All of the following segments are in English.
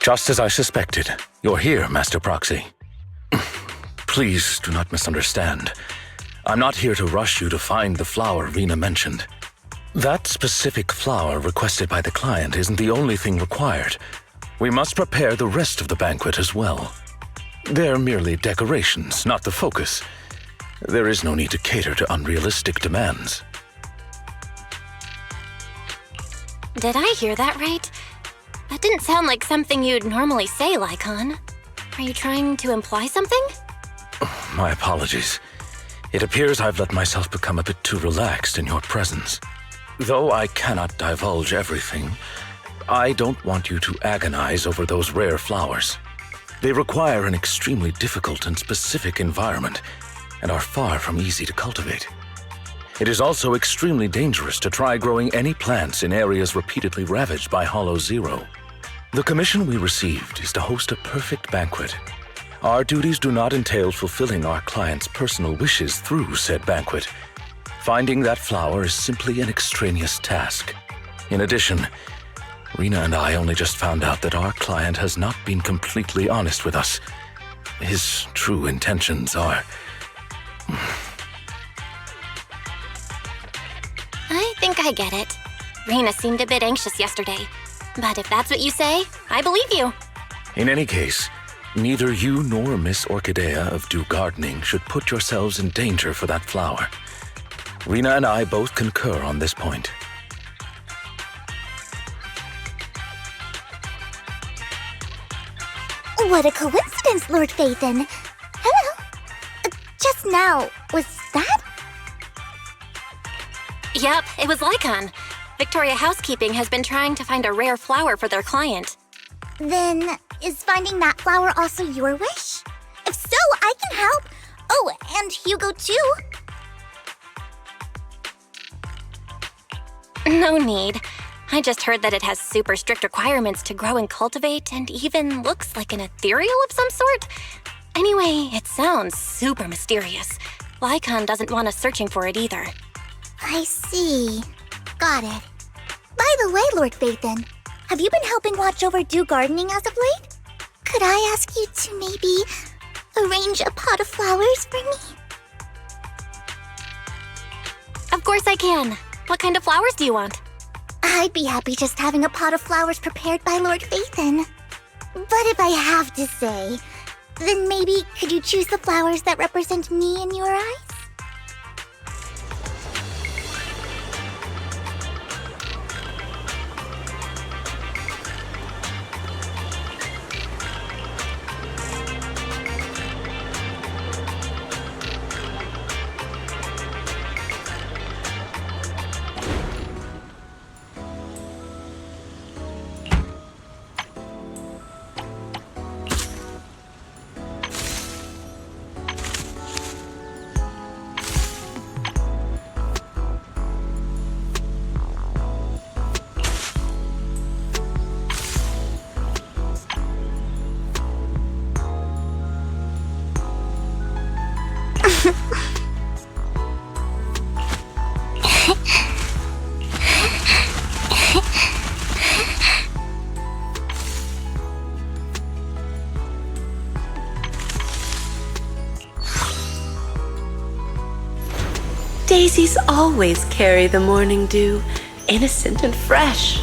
Just as I suspected, you're here, Master Proxy. Please do not misunderstand. I'm not here to rush you to find the flower Rena mentioned. That specific flower requested by the client isn't the only thing required. We must prepare the rest of the banquet as well. They're merely decorations, not the focus. There is no need to cater to unrealistic demands. Did I hear that right? That didn't sound like something you'd normally say, Lycaon. Are you trying to imply something? My apologies. It appears I've let myself become a bit too relaxed in your presence. Though I cannot divulge everything, I don't want you to agonize over those rare flowers. They require an extremely difficult and specific environment, and are far from easy to cultivate. It is also extremely dangerous to try growing any plants in areas repeatedly ravaged by Hollow Zero. The commission we received is to host a perfect banquet. Our duties do not entail fulfilling our clients' personal wishes through said banquet. Finding that flower is simply an extraneous task. In addition, Rena and I only just found out that our client has not been completely honest with us. His true intentions are... I think I get it. Rena seemed a bit anxious yesterday. But if that's what you say, I believe you. In any case, neither you nor Miss Orchidea of Dew Gardening should put yourselves in danger for that flower. Rena and I both concur on this point. What a coincidence, Lord Phaethon. Hello. Just now, was that? Yep, it was Lycaon. Victoria Housekeeping has been trying to find a rare flower for their client. Then, is finding that flower also your wish? If so, I can help. Oh, and Hugo too. No need. I just heard that it has super strict requirements to grow and cultivate, and even looks like an ethereal of some sort. Anyway, it sounds super mysterious. Lycaon doesn't want us searching for it either. I see. Got it. By the way, Lord Phaethon, have you been helping watch over Dew Gardening as of late? Could I ask you to maybe arrange a pot of flowers for me? Of course I can. What kind of flowers do you want? I'd be happy just having a pot of flowers prepared by Lord Phaethon. But if I have to say, then maybe could you choose the flowers that represent me in your eyes? Daisies always carry the morning dew, innocent and fresh.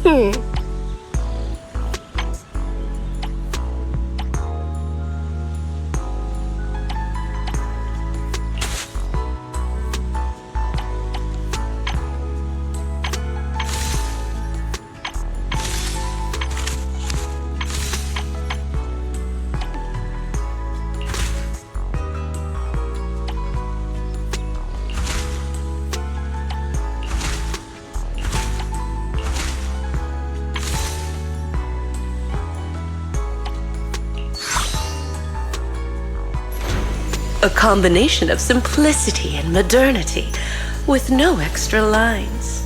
A combination of simplicity and modernity, with no extra lines.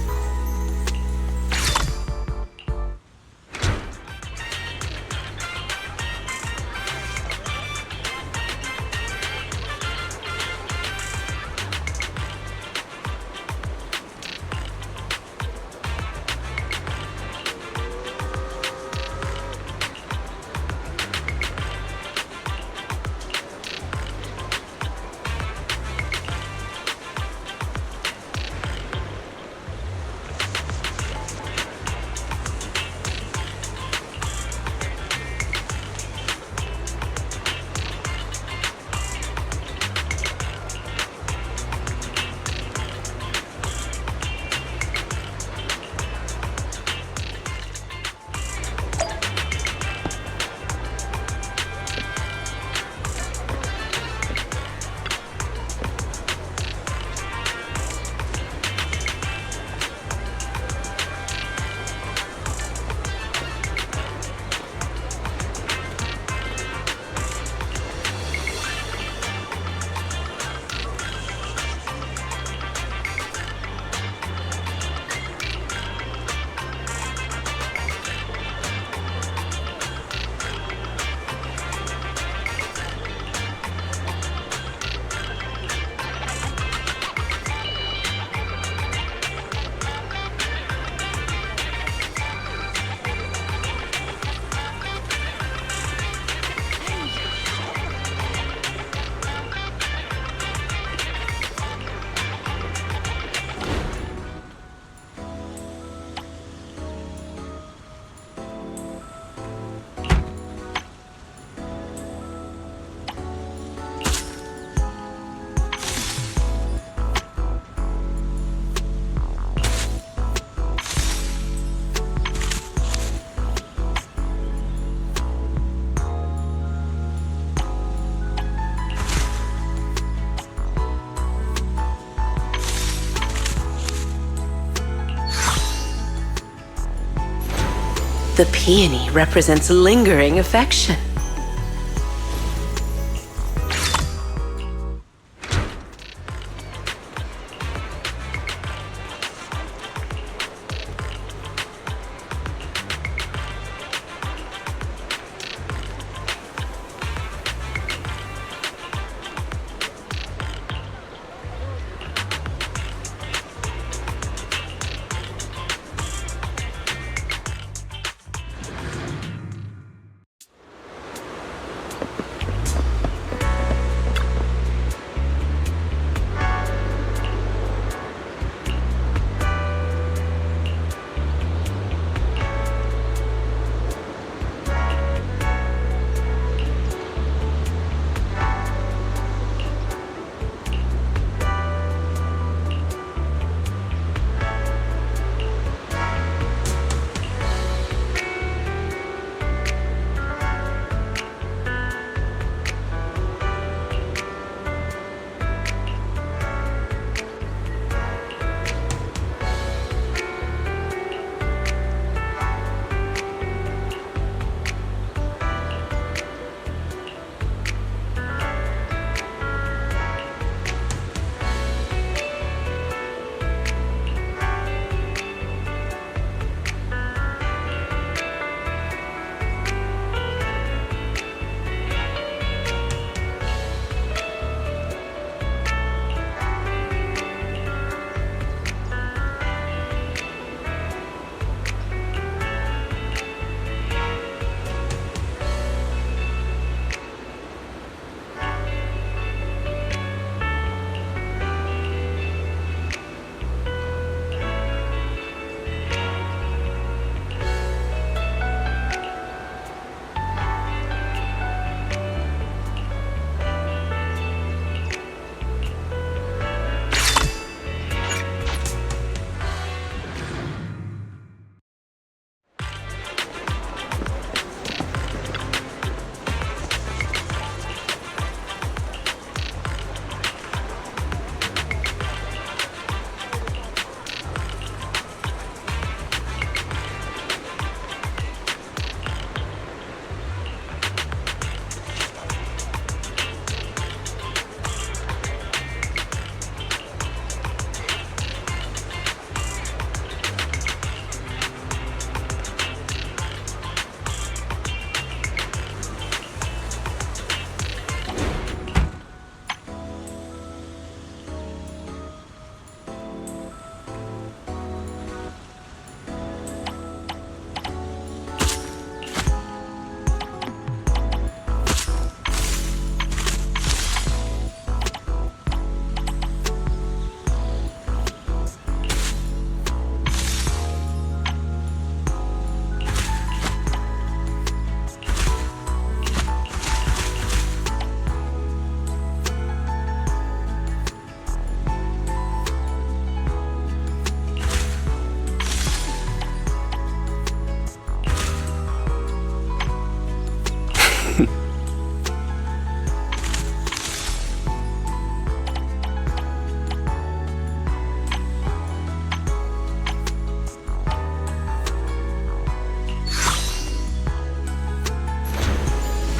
The peony represents lingering affection.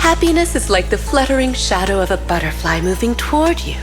Happiness is like the fluttering shadow of a butterfly moving toward you.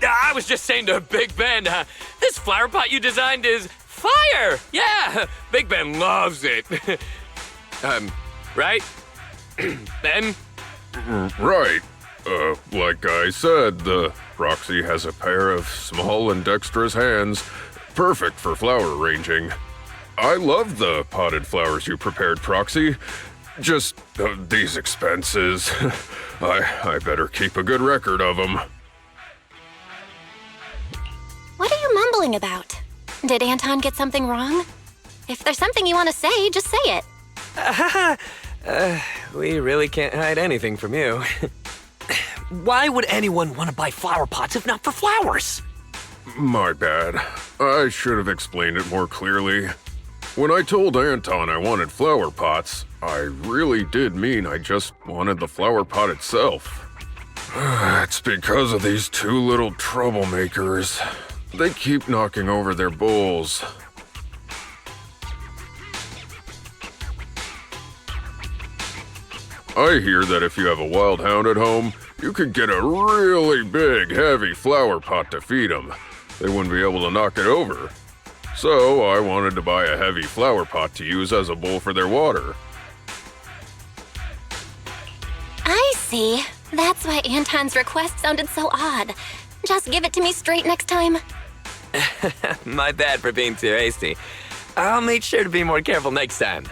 I was just saying to Big Ben, this flower pot you designed is fire! Yeah, Big Ben loves it. Right? Ben? Right. Like I said, the Proxy has a pair of small and dexterous hands, perfect for flower arranging. I love the potted flowers you prepared, Proxy. Just these expenses. I better keep a good record of them. What are you mumbling about? Did Anton get something wrong? If there's something you want to say, just say it. We really can't hide anything from you. Why would anyone want to buy flower pots if not for flowers? My bad. I should have explained it more clearly. When I told Anton I wanted flower pots, I really did mean I just wanted the flower pot itself. It's because of these two little troublemakers. They keep knocking over their bowls. I hear that if you have a wild hound at home, you could get a really big, heavy flower pot to feed them. They wouldn't be able to knock it over. So I wanted to buy a heavy flower pot to use as a bowl for their water. I see. That's why Anton's request sounded so odd. Just give it to me straight next time. My bad for being too hasty. I'll make sure to be more careful next time.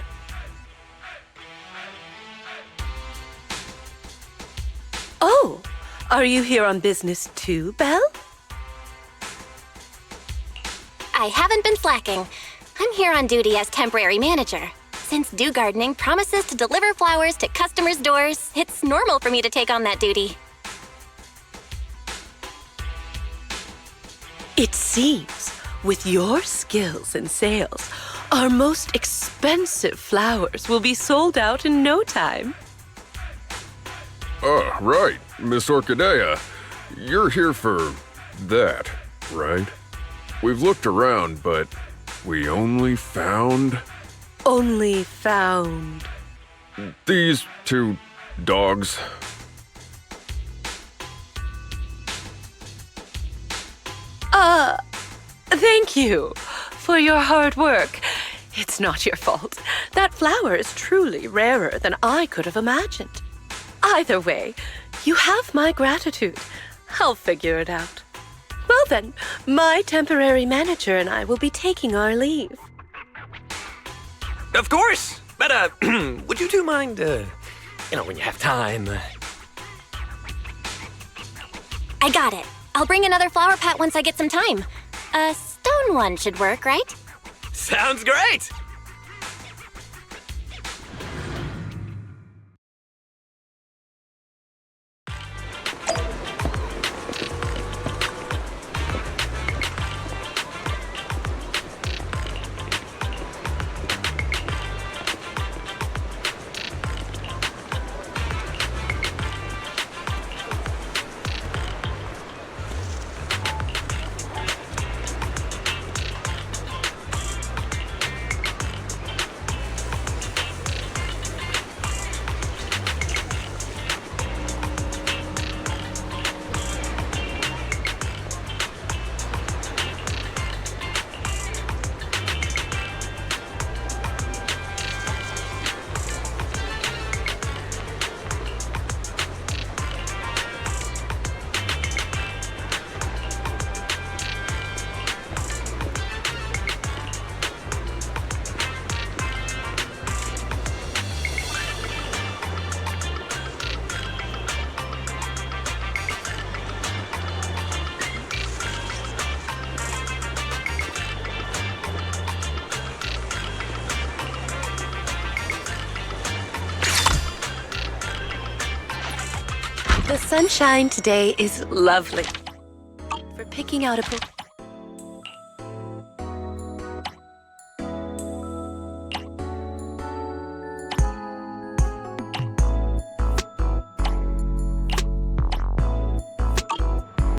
Oh, are you here on business too, Belle? I haven't been slacking. I'm here on duty as temporary manager. Since Dew Gardening promises to deliver flowers to customers' doors, it's normal for me to take on that duty. It seems, with your skills and sales, our most expensive flowers will be sold out in no time. Right, Miss Orchidea. You're here for that, right? We've looked around, but we only found these two dogs. Thank you for your hard work. It's not your fault. That flower is truly rarer than I could have imagined. Either way, you have my gratitude. I'll figure it out. Well then, my temporary manager and I will be taking our leave. Of course! But, would you two mind, when you have time? I got it. I'll bring another flower pot once I get some time. A stone one should work, right? Sounds great! The sunshine today is lovely. For picking out a book